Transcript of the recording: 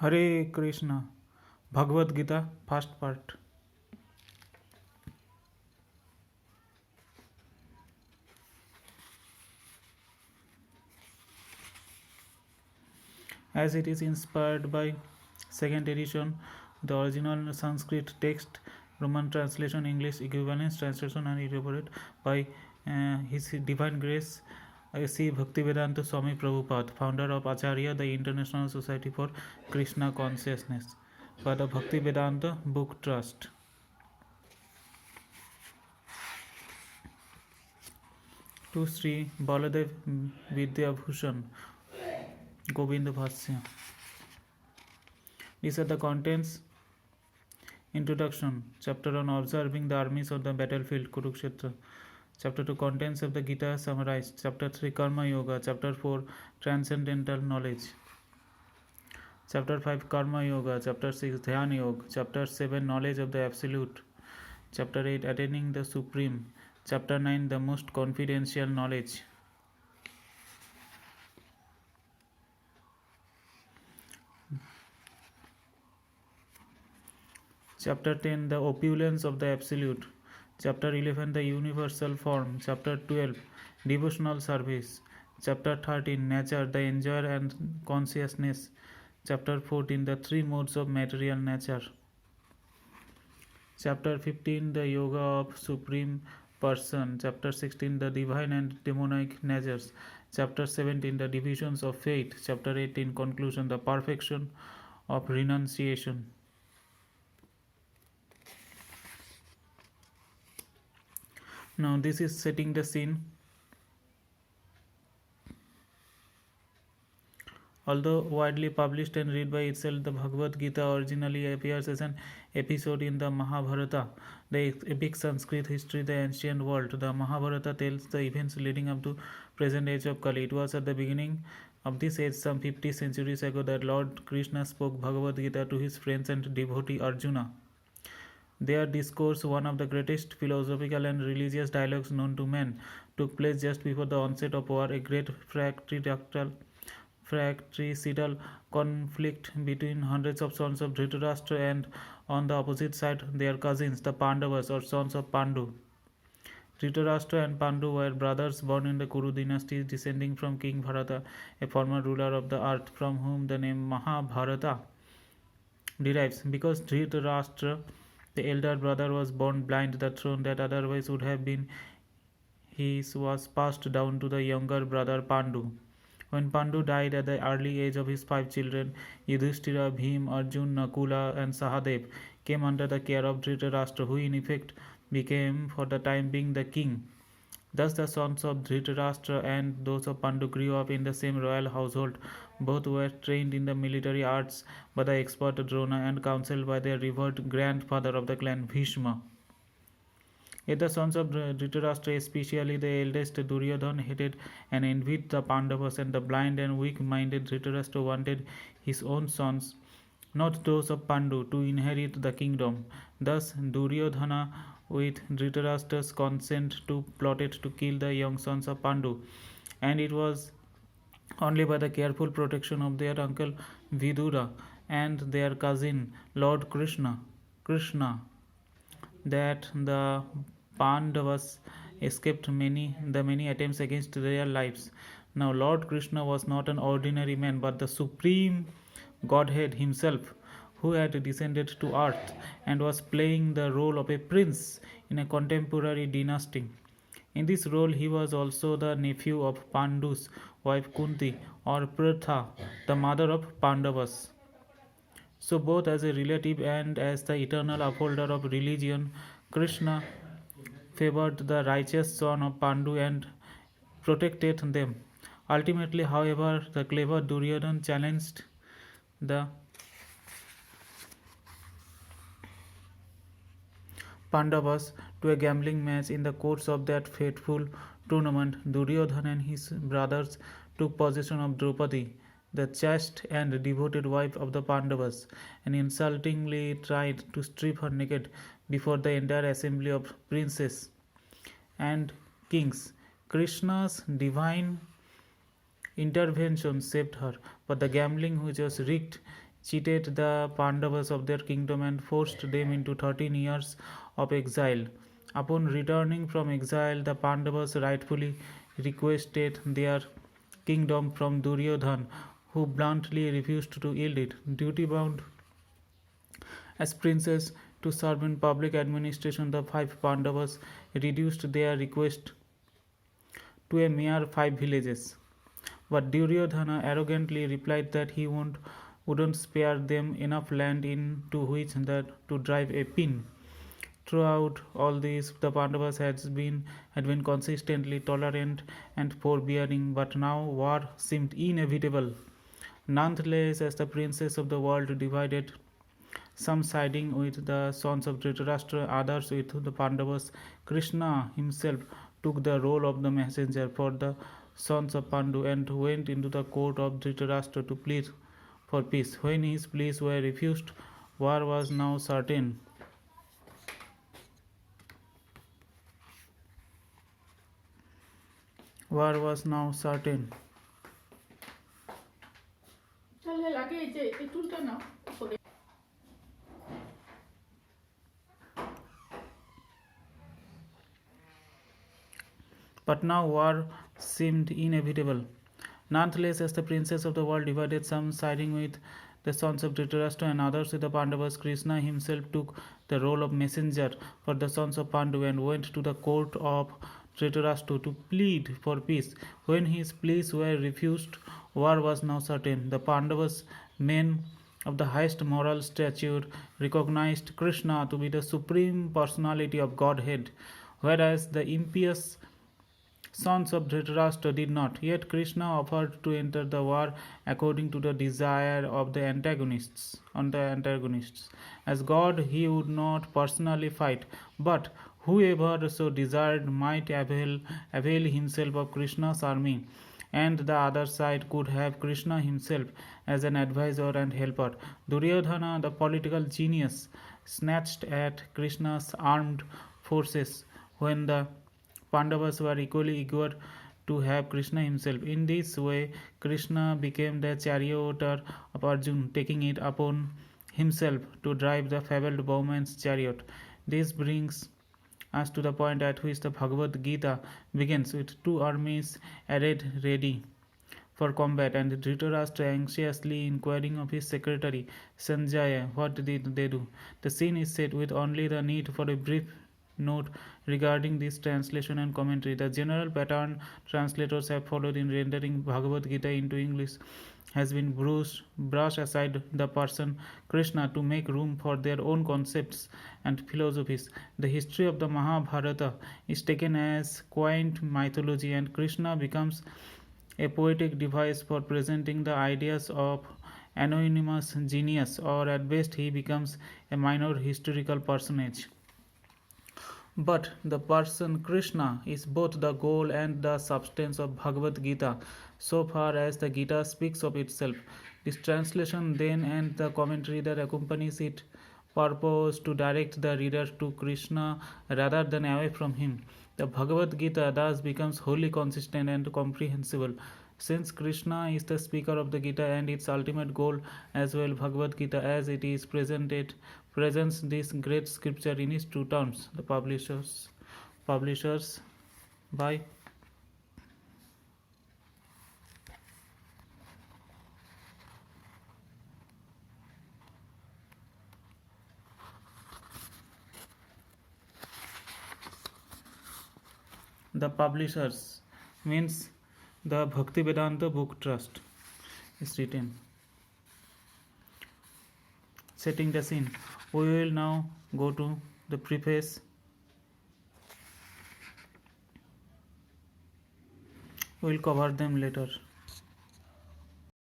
Hare Krishna. Bhagavad Gita, first part. As it is inspired by second edition, the original Sanskrit text, Roman translation, English equivalence translation, and elaborated by His Divine Grace C. Bhaktivedanta SWAMI Prabhupada, founder of Acharya, the International Society for Krishna Consciousness, by the Bhaktivedanta Book Trust. To Sri Baladev Vidyabhushan Govinda Bhasya. These are the contents. Introduction. Chapter on observing the armies of the battlefield Kurukshetra. Chapter 2 contents of the Gita summarized. Chapter 3 Karma Yoga. Chapter 4 Transcendental Knowledge. Chapter 5 Karma Yoga. Chapter 6 Dhyan Yoga. Chapter 7 Knowledge of the Absolute. Chapter 8 Attaining the Supreme. Chapter 9 The Most Confidential Knowledge. Chapter 10 The Opulence of the Absolute. Chapter 11 The Universal Form. Chapter 12 Devotional Service. Chapter 13 Nature, the Enjoyer and Consciousness. Chapter 14 The Three Modes of Material Nature. Chapter 15 The Yoga of Supreme Person. Chapter 16 The Divine and Demonic Natures. Chapter 17 The Divisions of Fate. Chapter 18 Conclusion, the Perfection of Renunciation. Now this is setting the scene. Although widely published and read by itself, the Bhagavad Gita originally appears as an episode in the Mahabharata, the epic Sanskrit history, the ancient world. The Mahabharata tells the events leading up to present age of Kali. It was at the beginning of this age, some 50 centuries ago, that Lord Krishna spoke Bhagavad Gita to his friends and devotee Arjuna. Their discourse, one of the greatest philosophical and religious dialogues known to man, took place just before the onset of war, a great fratricidal conflict between hundreds of sons of Dhritarashtra and, on the opposite side, their cousins, the Pandavas, or sons of Pandu. Dhritarashtra and Pandu were brothers born in the Kuru dynasty, descending from King Bharata, a former ruler of the earth, from whom the name Mahabharata derives. Because Dhritarashtra, the elder brother, was born blind, the throne that otherwise would have been his was passed down to the younger brother Pandu. When Pandu died at the early age of his 5 children, Yudhishthira, Bhim, Arjun, Nakula, and Sahadev came under the care of Dhritarashtra, who in effect became for the time being the king. Thus the sons of Dhritarashtra and those of Pandu grew up in the same royal household. Both were trained in the military arts by the expert Drona and counseled by their revered grandfather of the clan, Bhishma. Yet the sons of Dhritarashtra, especially the eldest Duryodhana, hated and envied the Pandavas, and the blind and weak-minded Dhritarashtra wanted his own sons, not those of Pandu, to inherit the kingdom. Thus Duryodhana, with Dhritarashtra's consent, plotted to kill the young sons of Pandu, and it was only by the careful protection of their uncle Vidura and their cousin Lord Krishna that the Pandavas escaped many attempts against their lives. Now Lord Krishna was not an ordinary man, but the supreme Godhead himself, who had descended to earth and was playing the role of a prince in a contemporary dynasty. In this role he was also the nephew of Pandu's wife Kunti, or Pratha, the mother of Pandavas. So both as a relative and as the eternal upholder of religion, Krishna favored the righteous son of Pandu and protected them. Ultimately, however, the clever Duryodhana challenged the Pandavas to a gambling match. In the course of that fateful tournament, Duryodhana and his brothers took possession of Draupadi, the chaste and devoted wife of the Pandavas, and insultingly tried to strip her naked before the entire assembly of princes and kings. Krishna's divine intervention saved her, but the gambling, which was rigged cheated the Pandavas of their kingdom and forced them into 13 years of exile. Upon returning from exile, the Pandavas rightfully requested their kingdom from Duryodhan, who bluntly refused to yield it. Duty bound as princes to serve in public administration, the five Pandavas reduced their request to a mere 5 villages. But Duryodhana arrogantly replied that he wouldn't spare them enough land into which to drive a pin. Throughout all this, the Pandavas had been consistently tolerant and forbearing, but now war seemed inevitable. Nonetheless, as the princes of the world divided, some siding with the sons of Dhritarashtra, others with the Pandavas, Krishna himself took the role of the messenger for the sons of Pandu and went into the court of Dhritarashtra to plead for peace. When his pleas were refused, war was now certain. War was now certain. But now war seemed inevitable. Nonetheless, as the princes of the world divided, some siding with the sons of Dhritarashtra and others with the Pandavas, Krishna himself took the role of messenger for the sons of Pandu and went to the court of Dhritarashtra to plead for peace. When his pleas were refused, war was now certain. The Pandavas, men of the highest moral stature, recognized Krishna to be the supreme personality of Godhead, whereas the impious sons of Dhritarashtra did not. Yet Krishna offered to enter the war according to the desire of the antagonists. As God, he would not personally fight, but whoever so desired might avail himself of Krishna's army, and the other side could have Krishna himself as an advisor and helper. Duryodhana, the political genius, snatched at Krishna's armed forces when the Pandavas were equally eager to have Krishna himself. In this way, Krishna became the charioteer of Arjuna, taking it upon himself to drive the fabled bowman's chariot. This brings us to the point at which the Bhagavad Gita begins with two armies arrayed ready for combat, and Dhritarashtra anxiously inquiring of his secretary Sanjaya what did they do. The scene is set with only the need for a brief note regarding this translation and commentary. The general pattern translators have followed in rendering Bhagavad Gita into English has been brush aside the person Krishna to make room for their own concepts and philosophies. The history of the Mahabharata is taken as quaint mythology, and Krishna becomes a poetic device for presenting the ideas of anonymous genius, or at best he becomes a minor historical personage. But the person Krishna is both the goal and the substance of Bhagavad Gita, so far as the Gita speaks of itself. This translation then and the commentary that accompanies it purpose to direct the reader to Krishna rather than away from him. The Bhagavad Gita thus becomes wholly consistent and comprehensible. Since Krishna is the speaker of the Gita and its ultimate goal as well, Bhagavad Gita as it is presents this great scripture in its true terms. The publishers by the publishers means the Bhaktivedanta Book Trust is written. Setting the scene, we will now go to the preface. We will cover them later.